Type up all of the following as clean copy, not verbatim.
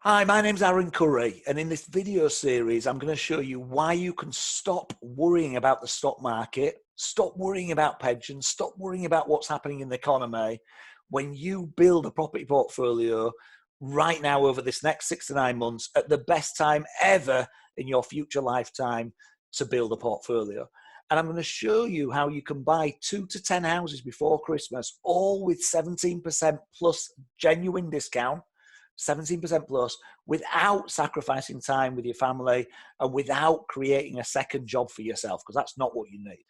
Hi, my name's Aaron Curry, and in this video series, I'm going to show you why you can stop worrying about the stock market, stop worrying about pensions, stop worrying about what's happening in the economy when you build a property portfolio right now over this next 6 to 9 months at the best time ever in your future lifetime to build a portfolio. And I'm going to show you how you can buy 2 to 10 houses before Christmas, all with 17% plus genuine discount. 17% plus, without sacrificing time with your family and without creating a second job for yourself, because that's not what you need.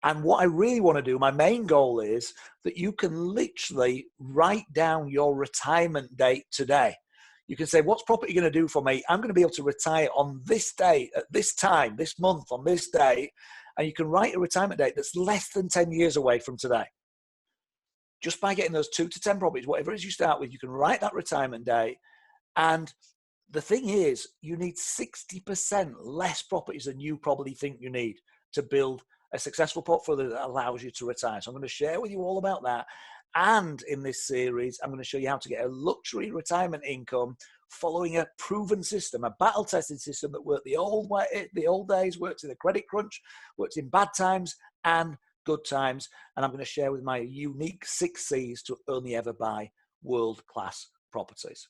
And what I really want to do, my main goal is that you can literally write down your retirement date today. You can say, what's property going to do for me? I'm going to be able to retire on this date, at this time, this month, on this date. And you can write a retirement date that's less than 10 years away from today. Just by getting those 2 to 10 properties, whatever it is you start with, you can write that retirement date. And the thing is, you need 60% less properties than you probably think you need to build a successful portfolio that allows you to retire. So I'm going to share with you all about that. And in this series, I'm going to show you how to get a luxury retirement income following a proven system, a battle-tested system that worked the old way, the old days, worked in the credit crunch, worked in bad times and good times. And I'm going to share with my unique 6 C's to only ever buy world-class properties.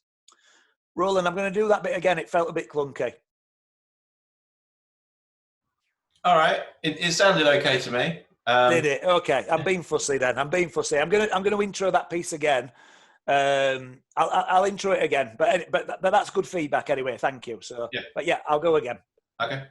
Roland, I'm going to do that bit again. It felt a bit clunky. All right, it sounded okay to me. Did it? Okay, I'm being fussy then. I'm being fussy. I'm going to intro that piece again. I'll intro it again, but that's good feedback anyway. Thank you. So, yeah. But yeah, I'll go again. Okay.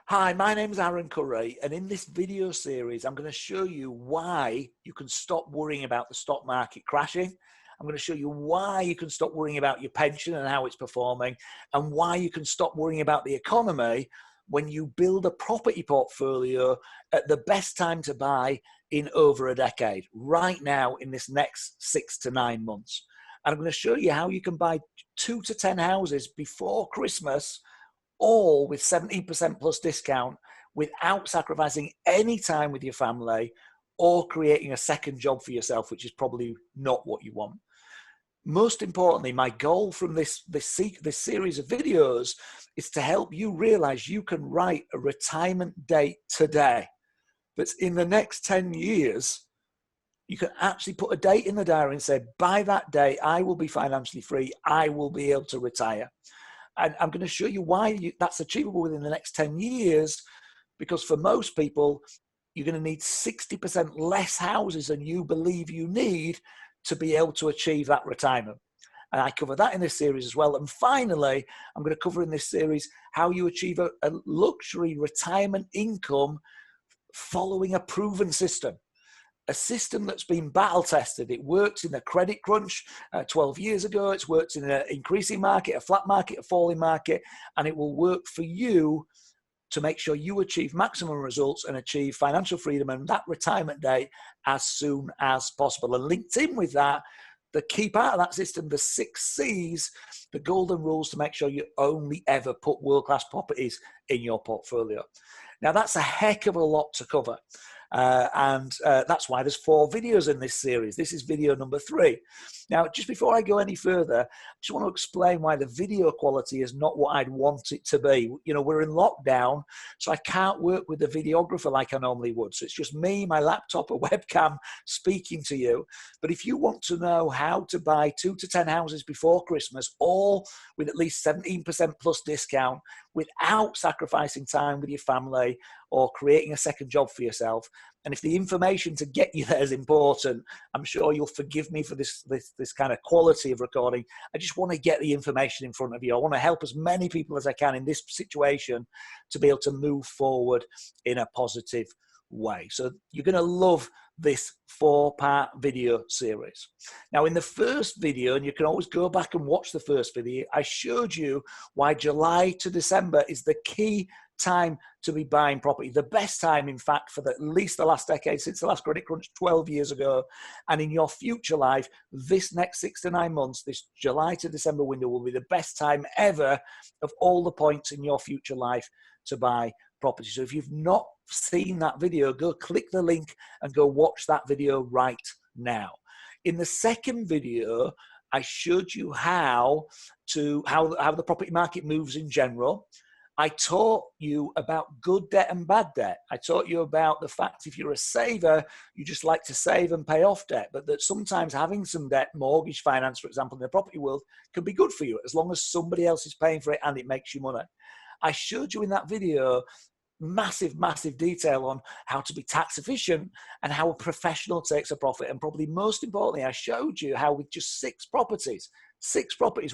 Hi, my name's Aaron Curry, and in this video series, I'm going to show you why you can stop worrying about the stock market crashing. I'm going to show you why you can stop worrying about your pension and how it's performing, and why you can stop worrying about the economy when you build a property portfolio at the best time to buy in over a decade, right now in this next 6 to 9 months. And I'm going to show you how you can buy 2 to 10 houses before Christmas, all with 17% plus discount, without sacrificing any time with your family or creating a second job for yourself, which is probably not what you want. Most importantly, my goal from this series of videos is to help you realize you can write a retirement date today that's in the next 10 years. You can actually put a date in the diary and say, by that date, I will be financially free. I will be able to retire. And I'm going to show you why that's achievable within the next 10 years, because for most people, you're going to need 60% less houses than you believe you need to be able to achieve that retirement. And I cover that in this series as well. And finally, I'm going to cover in this series how you achieve a luxury retirement income following a proven system. A system that's been battle tested. It works in the credit crunch 12 years ago. It's worked in an increasing market, a flat market, a falling market, and it will work for you to make sure you achieve maximum results and achieve financial freedom and that retirement date as soon as possible. And linked in with that, the key part of that system, the 6 C's, the golden rules to make sure you only ever put world-class properties in your portfolio. Now, that's a heck of a lot to cover. And that's why there's 4 videos in this series. This is video number 3. Now, just before I go any further, I just want to explain why the video quality is not what I'd want it to be. You know, we're in lockdown, so I can't work with the videographer like I normally would. So it's just me, my laptop, a webcam speaking to you. But if you want to know how to buy 2 to 10 houses before Christmas, all with at least 17% plus discount, without sacrificing time with your family or creating a second job for yourself. And if the information to get you there is important, I'm sure you'll forgive me for this kind of quality of recording. I just want to get the information in front of you. I want to help as many people as I can in this situation to be able to move forward in a positive way. So you're going to love this 4-part video series. Now, in the first video, and you can always go back and watch the first video, I showed you why July to December is the key time to be buying property. The best time, in fact, for at least the last decade, since the last credit crunch 12 years ago. And in your future life, this next 6 to 9 months, this July to December window will be the best time ever of all the points in your future life to buy property. So if you've not seen that video, go click the link and go watch that video right now. In the second video, I showed you how the property market moves in general. I taught you about good debt and bad debt. I taught you about the fact if you're a saver, you just like to save and pay off debt, but that sometimes having some debt, mortgage finance, for example, in the property world, can be good for you as long as somebody else is paying for it and it makes you money. I showed you in that video massive detail on how to be tax efficient and how a professional takes a profit. And probably most importantly, I showed you how with just six properties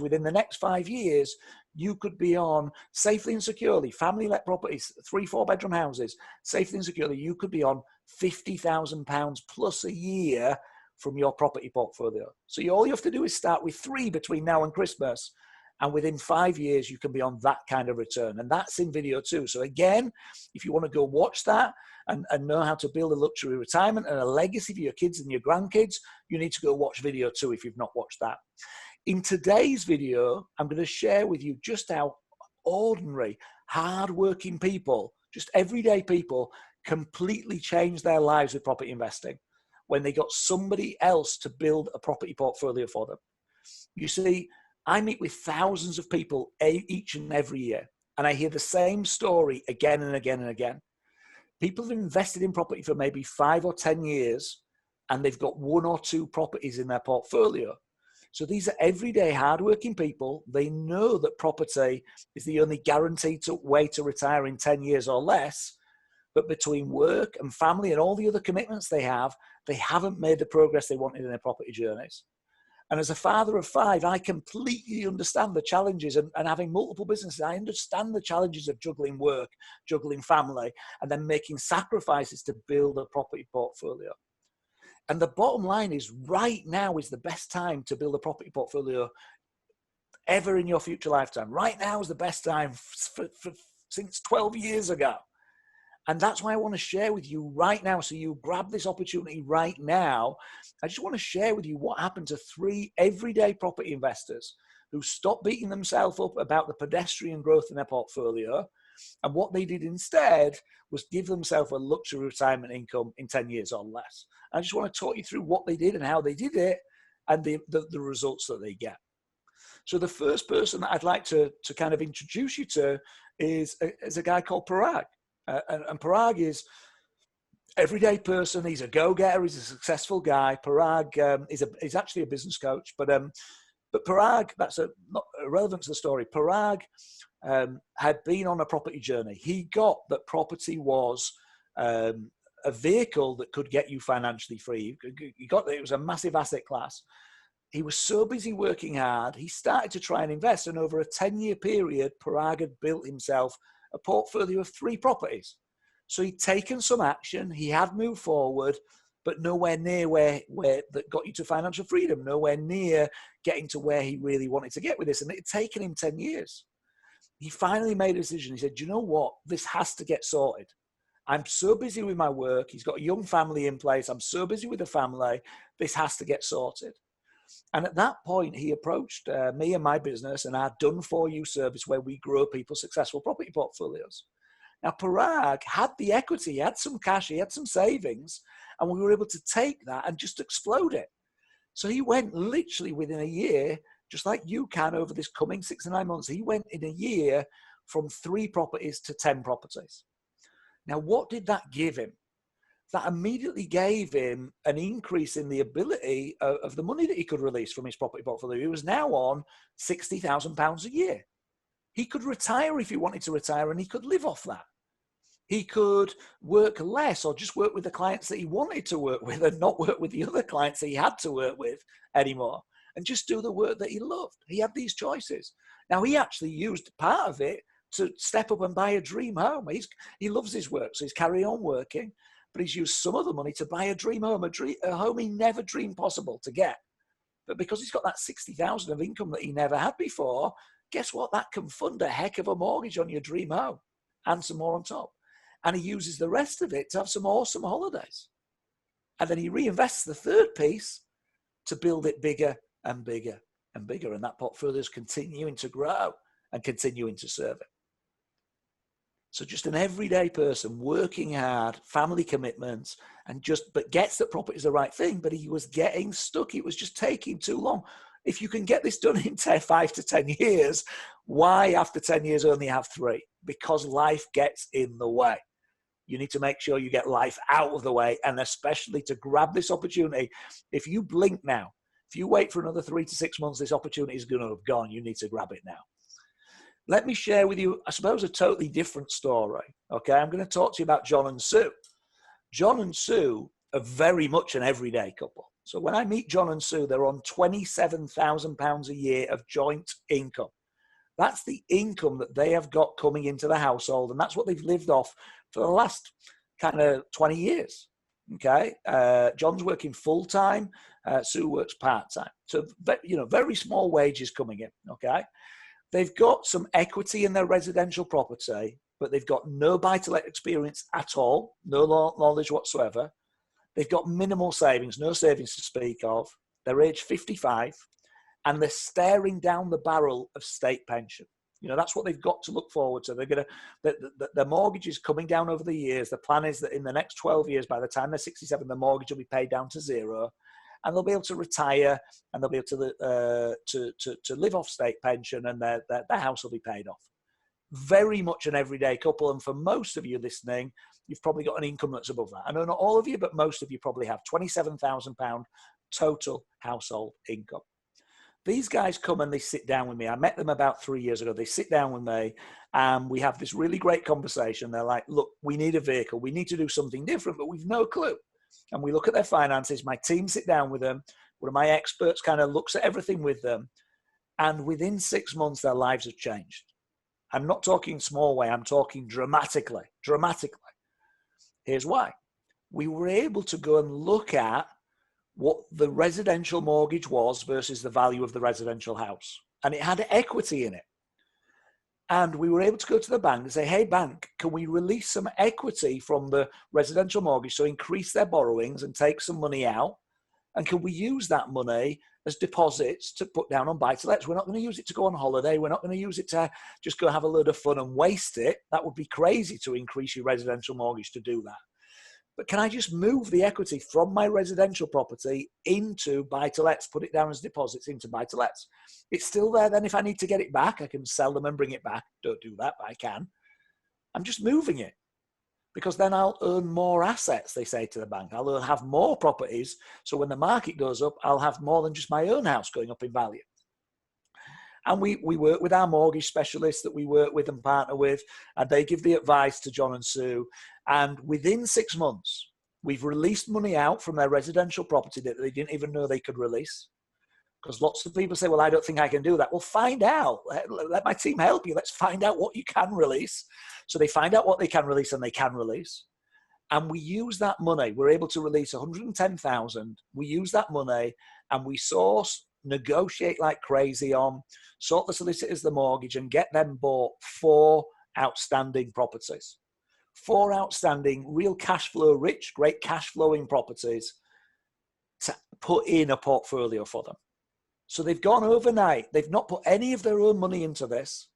within the next 5 years, you could be on safely and securely, family-let properties, 3-4 bedroom houses, safely and securely, you could be on £50,000 plus a year from your property portfolio. So all you have to do is start with 3 between now and Christmas. And within 5 years, you can be on that kind of return. And that's in video too. So again, if you want to go watch that and know how to build a luxury retirement and a legacy for your kids and your grandkids, you need to go watch video 2 if you've not watched that. In today's video, I'm going to share with you just how ordinary, hardworking people, just everyday people, completely change their lives with property investing when they got somebody else to build a property portfolio for them. You see, I meet with thousands of people each and every year, and I hear the same story again and again and again. People have invested in property for maybe 5 or 10 years, and they've got 1 or 2 properties in their portfolio. So these are everyday hardworking people. They know that property is the only guaranteed way to retire in 10 years or less. But between work and family and all the other commitments they haven't made the progress they wanted in their property journeys. And as a father of 5, I completely understand the challenges and having multiple businesses. I understand the challenges of juggling work, juggling family, and then making sacrifices to build a property portfolio. And the bottom line is right now is the best time to build a property portfolio ever in your future lifetime. Right now is the best time since 12 years ago. And that's why I want to share with you right now. So you grab this opportunity right now. I just want to share with you what happened to 3 everyday property investors who stopped beating themselves up about the pedestrian growth in their portfolio. And what they did instead was give themselves a luxury retirement income in 10 years or less. I just want to talk you through what they did and how they did it and the results that they get. So the first person that I'd like to kind of introduce you to is a guy called Parag. And Parag is everyday person. He's a go-getter. He's a successful guy. Parag is actually a business coach. But Parag, that's not relevant to the story. Parag had been on a property journey. He got that property was a vehicle that could get you financially free. It was a massive asset class. He was so busy working hard, he started to try and invest. And over a 10-year period, Parag had built himself a portfolio of 3 properties. So he'd taken some action, he had moved forward, but nowhere near where that got you to financial freedom, nowhere near getting to where he really wanted to get with this. And it had taken him 10 years. He finally made a decision. He said, "Do you know what? This has to get sorted. I'm so busy with my work. He's got a young family in place. I'm so busy with the family. This has to get sorted." And at that point, he approached me and my business and our Done For You service where we grow people's successful property portfolios. Now, Parag had the equity, he had some cash, he had some savings, and we were able to take that and just explode it. So he went literally within a year, just like you can over this coming 6 to 9 months, he went in a year from 3 properties to 10 properties. Now, what did that give him? That immediately gave him an increase in the ability of the money that he could release from his property portfolio. He was now on £60,000 a year. He could retire if he wanted to retire, and he could live off that. He could work less or just work with the clients that he wanted to work with and not work with the other clients that he had to work with anymore and just do the work that he loved. He had these choices. Now, he actually used part of it to step up and buy a dream home. He loves his work, so he's carrying on working. But he's used some of the money to buy a dream home, a home he never dreamed possible to get. But because he's got that 60,000 of income that he never had before, guess what? That can fund a heck of a mortgage on your dream home and some more on top. And he uses the rest of it to have some awesome holidays. And then he reinvests the third piece to build it bigger and bigger and bigger. And that portfolio is continuing to grow and continuing to serve it. So just an everyday person working hard, family commitments, but gets that property is the right thing, but he was getting stuck. It was just taking too long. If you can get this done in 5 to 10 years, why after 10 years only have 3? Because life gets in the way. You need to make sure you get life out of the way, and especially to grab this opportunity. If you blink now, if you wait for another 3 to 6 months, this opportunity is going to have gone. You need to grab it now. Let me share with you, I suppose, a totally different story. Okay, I'm going to talk to you about John and Sue. John and Sue are very much an everyday couple. So when I meet John and Sue, they're on £27,000 a year of joint income. That's the income that they have got coming into the household, and that's what they've lived off for the last kind of 20 years. Okay, John's working full time, Sue works part time. So very small wages coming in. Okay, they've got some equity in their residential property, but they've got no buy-to-let experience at all, no knowledge whatsoever. They've got minimal savings, no savings to speak of. They're age 55, and they're staring down the barrel of state pension. That's what they've got to look forward to. They're going to, their mortgage is coming down over the years. The plan is that in the next 12 years, by the time they're 67, the mortgage will be paid down to 0, and they'll be able to retire, and they'll be able to live off state pension, and their house will be paid off. Very much an everyday couple, and for most of you listening, you've probably got an income that's above that. I know not all of you, but most of you probably have £27,000 total household income. These guys come and they sit down with me. I met them about 3 years ago. They sit down with me and we have this really great conversation. They're like, look, we need a vehicle. We need to do something different, but we've no clue. And we look at their finances. My team sit down with them. One of my experts kind of looks at everything with them. And within 6 months, their lives have changed. I'm not talking small way. I'm talking dramatically. Here's why. We were able to go and look at what the residential mortgage was versus the value of the residential house. And it had equity in it. And we were able to go to the bank and say, hey, bank, can we release some equity from the residential mortgage, so increase their borrowings and take some money out? And can we use that money as deposits to put down on buy-to-lets? We're not going to use it to go on holiday. We're not going to use it to just go have a load of fun and waste it. That would be crazy to increase your residential mortgage to do that. But can I just move the equity from my residential property into buy-to-lets, put it down as deposits into buy-to-lets? It's still there then. If I need to get it back, I can sell them and bring it back. Don't do that, but I can. I'm just moving it because then I'll earn more assets, they say to the bank. I'll have more properties. So when the market goes up, I'll have more than just my own house going up in value. And we work with our mortgage specialists that we work with and partner with, and they give the advice to John and Sue. And within 6 months, we've released money out from their residential property that they didn't even know they could release. Because lots of people say, well, I don't think I can do that. Well, find out. Let my team help you. Let's find out what you can release. So they find out what they can release, and they can release. And we use that money. We're able to release 110,000. We use that money and we source, negotiate like crazy on, sort the solicitors the mortgage, and get them bought 4 outstanding properties. 4 outstanding, real cash flow rich, great cash flowing properties to put in a portfolio for them. So they've gone overnight. They've not put any of their own money into this.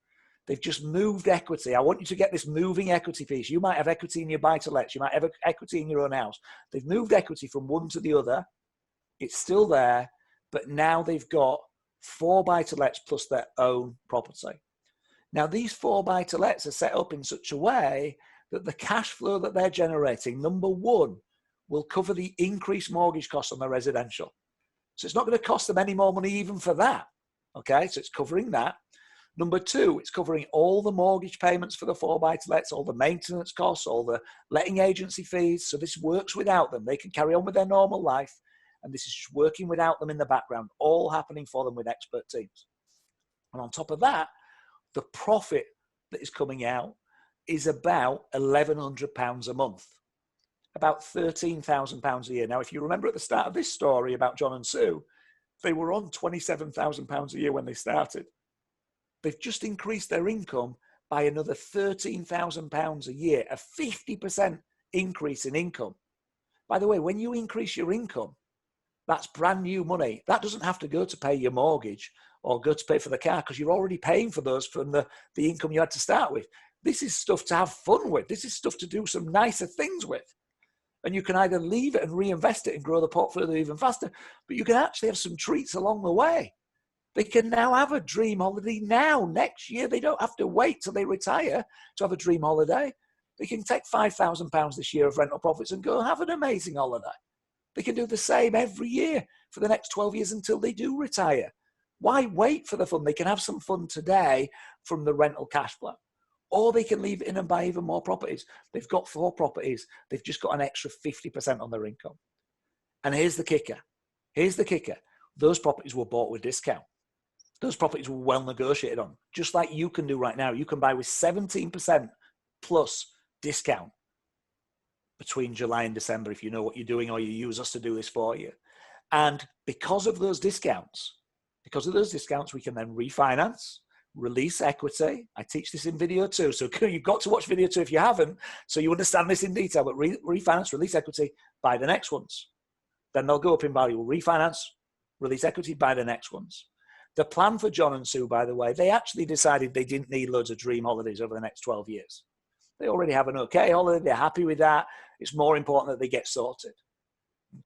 They've just moved equity. I want you to get this moving equity piece. You might have equity in your buy-to-lets. You might have equity in your own house. They've moved equity from one to the other. It's still there, but now they've got 4 buy-to-lets plus their own property. Now, these 4 buy-to-lets are set up in such a way that the cash flow that they're generating, number one, will cover the increased mortgage costs on the residential. So it's not going to cost them any more money even for that. Okay, so it's covering that. Number two, it's covering all the mortgage payments for the 4 buy-to-lets, all the maintenance costs, all the letting agency fees. So this works without them. They can carry on with their normal life. And this is just working without them in the background, all happening for them with expert teams. And on top of that, the profit that is coming out is about £1,100 a month, about £13,000 a year. Now, if you remember at the start of this story about John and Sue, they were on £27,000 a year when they started. They've just increased their income by another £13,000 a year, a 50% increase in income. By the way, when you increase your income, that's brand new money. That doesn't have to go to pay your mortgage or go to pay for the car because you're already paying for those from the income you had to start with. This is stuff to have fun with. This is stuff to do some nicer things with. And you can either leave it and reinvest it and grow the portfolio even faster, but you can actually have some treats along the way. They can now have a dream holiday now, next year. They don't have to wait till they retire to have a dream holiday. They can take £5,000 this year of rental profits and go have an amazing holiday. They can do the same every year for the next 12 years until they do retire. Why wait for the fun? They can have some fun today from the rental cash flow. Or they can leave it in and buy even more properties. They've got 4 properties. They've just got an extra 50% on their income. And here's the kicker. Here's the kicker. Those properties were bought with discount. Those properties were well negotiated on, just like you can do right now. You can buy with 17% plus discount between July and December if you know what you're doing or you use us to do this for you. And because of those discounts, we can then refinance, release equity. I teach this in video 2, so you've got to watch video 2 if you haven't, so you understand this in detail, but refinance, release equity, buy the next ones. Then they'll go up in value. We'll refinance, release equity, buy the next ones. The plan for John and Sue, by the way, they actually decided they didn't need loads of dream holidays over the next 12 years. They already have an okay holiday. They're happy with that. It's more important that they get sorted.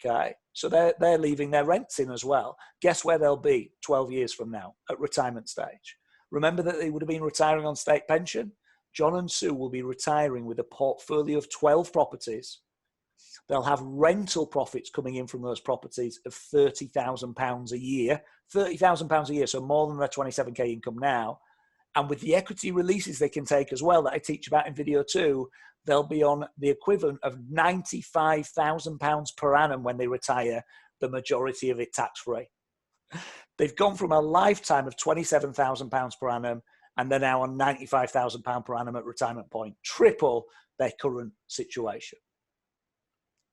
Okay, so they're leaving their rents in as well. Guess where they'll be 12 years from now at retirement stage? Remember that they would have been retiring on state pension? John and Sue will be retiring with a portfolio of 12 properties. They'll have rental profits coming in from those properties of £30,000 a year. £30,000 a year, so more than their 27k income now. And with the equity releases they can take as well that I teach about in video 2, they'll be on the equivalent of £95,000 per annum when they retire, the majority of it tax-free. They've gone from a lifetime of £27,000 per annum, and they're now on £95,000 per annum at retirement point, triple their current situation.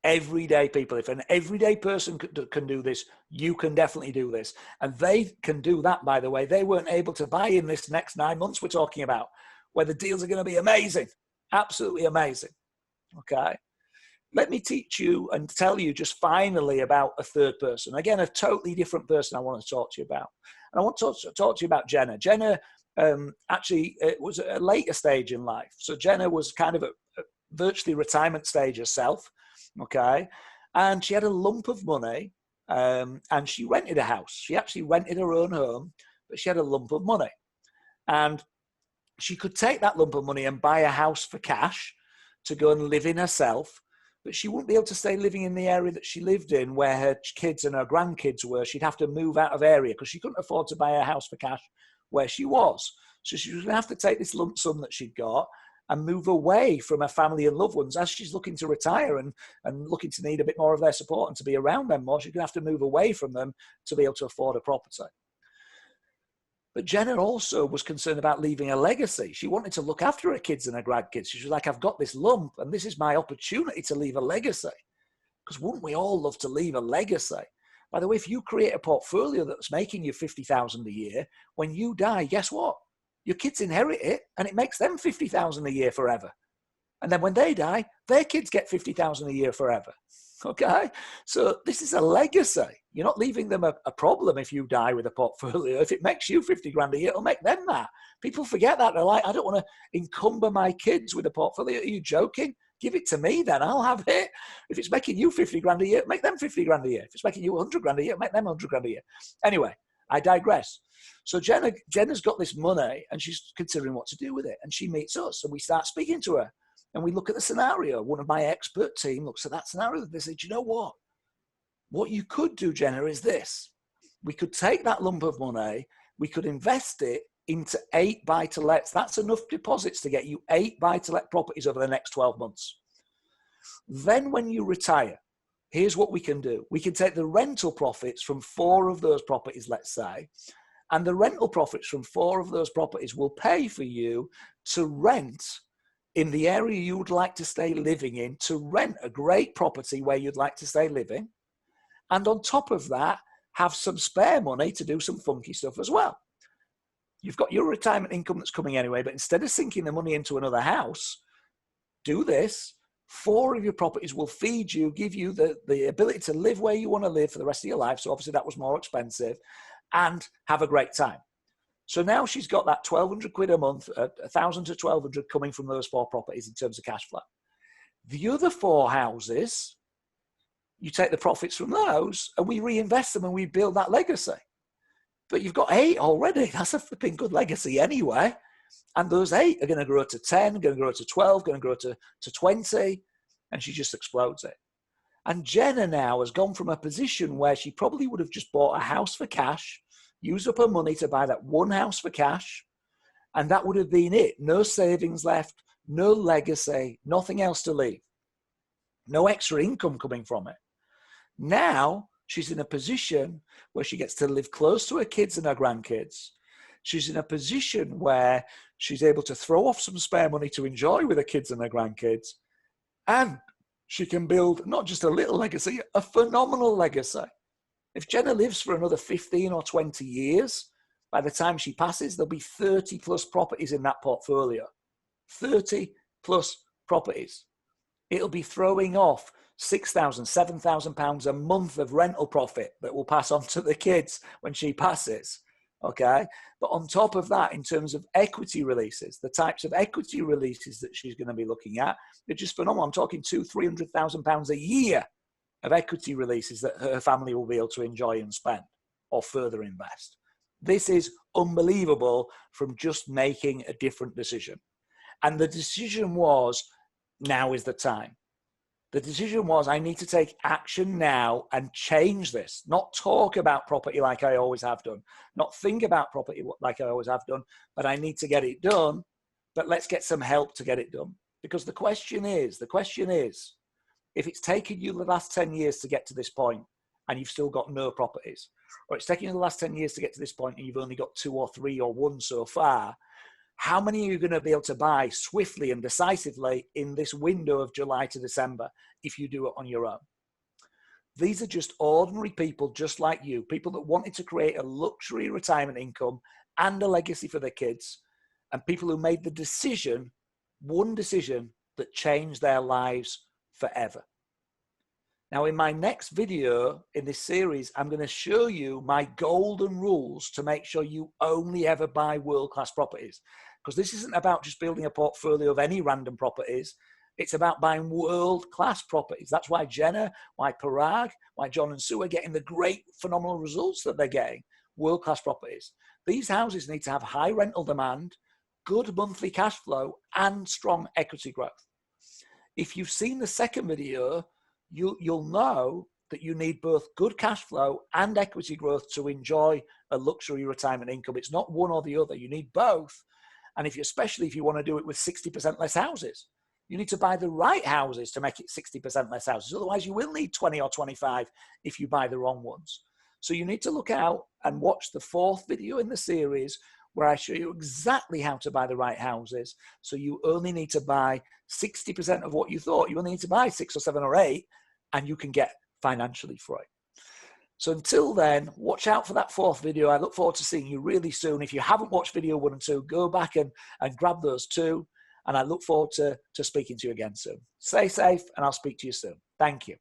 Everyday people, if an everyday person can do this, you can definitely do this. And they can do that, by the way. They weren't able to buy in this next 9 months we're talking about, where the deals are going to be amazing, absolutely amazing. Okay. Let me teach you and tell you just finally about a third person. Again, a totally different person I want to talk to you about. And I want to talk to you about Jenna. Jenna actually it was at a later stage in life. So Jenna was kind of at virtually retirement stage herself. Okay. And she had a lump of money and she rented a house. She actually rented her own home, but she had a lump of money. And she could take that lump of money and buy a house for cash to go and live in herself, but she wouldn't be able to stay living in the area that she lived in where her kids and her grandkids were. She'd have to move out of area because she couldn't afford to buy a house for cash where she was. So she was going to have to take this lump sum that she'd got and move away from her family and loved ones as she's looking to retire and looking to need a bit more of their support and to be around them more. She's going to have to move away from them to be able to afford a property. But Jenna also was concerned about leaving a legacy. She wanted to look after her kids and her grandkids. She was like, I've got this lump and this is my opportunity to leave a legacy. Because wouldn't we all love to leave a legacy? By the way, if you create a portfolio that's making you $50,000 a year, when you die, guess what? Your kids inherit it and it makes them $50,000 a year forever. And then when they die, their kids get $50,000 a year forever. Okay? So this is a legacy. You're not leaving them a problem if you die with a portfolio. If it makes you 50 grand a year, it'll make them that. People forget that. They're like, I don't want to encumber my kids with a portfolio. Are you joking? Give it to me then. I'll have it. If it's making you 50 grand a year, make them 50 grand a year. If it's making you 100 grand a year, make them 100 grand a year. Anyway, I digress. So Jenna's got this money and she's considering what to do with it. And she meets us and we start speaking to her. And we look at the scenario. One of my expert team looks at that scenario. They say, do you know what? What you could do, Jenna, is this. We could take that lump of money. We could invest it into 8 buy-to-lets. That's enough deposits to get you 8 buy-to-let properties over the next 12 months. Then when you retire, here's what we can do. We can take the rental profits from 4 of those properties, let's say, and the rental profits from 4 of those properties will pay for you to rent in the area you would like to stay living in, to rent a great property where you'd like to stay living. And on top of that, have some spare money to do some funky stuff as well. You've got your retirement income that's coming anyway, but instead of sinking the money into another house, do this. 4 of your properties will feed you, give you the ability to live where you want to live for the rest of your life. So obviously that was more expensive, and have a great time. So now she's got that 1,200 quid a month, 1,000 to 1,200 coming from those 4 properties in terms of cash flow. The other 4 houses, you take the profits from those and we reinvest them and we build that legacy. But you've got 8 already. That's a flipping good legacy anyway. And those 8 are going to grow to 10, going to grow to 12, going to grow to 20. And she just explodes it. And Jenna now has gone from a position where she probably would have just bought a house for cash, used up her money to buy that one house for cash, and that would have been it. No savings left, no legacy, nothing else to leave. No extra income coming from it. Now she's in a position where she gets to live close to her kids and her grandkids. She's in a position where she's able to throw off some spare money to enjoy with her kids and her grandkids. And she can build not just a little legacy, a phenomenal legacy. If Jenna lives for another 15 or 20 years, by the time she passes, there'll be 30 plus properties in that portfolio. 30 plus properties. It'll be throwing off £6,000, £7,000 a month of rental profit that will pass on to the kids when she passes. Okay. But on top of that, in terms of equity releases, the types of equity releases that she's going to be looking at, they're just phenomenal. I'm talking £200,000-300,000 a year of equity releases that her family will be able to enjoy and spend or further invest. This is unbelievable from just making a different decision. And the decision was, now is the time. The decision was, I need to take action now and change this, not talk about property like I always have done, not think about property like I always have done, but I need to get it done, but let's get some help to get it done. Because the question is, if it's taken you the last 10 years to get to this point and you've still got no properties, or it's taken you the last 10 years to get to this point and you've only got 2 or 3 or 1 so far, how many are you going to be able to buy swiftly and decisively in this window of July to December if you do it on your own? These are just ordinary people just like you, people that wanted to create a luxury retirement income and a legacy for their kids, and people who made the decision, one decision that changed their lives forever. Now, in my next video in this series, I'm going to show you my golden rules to make sure you only ever buy world-class properties. Because this isn't about just building a portfolio of any random properties. It's about buying world-class properties. That's why Jenna, why Parag, why John and Sue are getting the great, phenomenal results that they're getting. World-class properties. These houses need to have high rental demand, good monthly cash flow, and strong equity growth. If you've seen the second video, you'll know that you need both good cash flow and equity growth to enjoy a luxury retirement income. It's not one or the other. You need both. And especially if you want to do it with 60% less houses, you need to buy the right houses to make it 60% less houses. Otherwise, you will need 20 or 25 if you buy the wrong ones. So you need to look out and watch the 4th video in the series where I show you exactly how to buy the right houses. So you only need to buy 60% of what you thought. You only need to buy 6 or 7 or 8, and you can get financially free. So until then, watch out for that 4th video. I look forward to seeing you really soon. If you haven't watched video 1 and 2, go back and grab those 2. And I look forward to speaking to you again soon. Stay safe, and I'll speak to you soon. Thank you.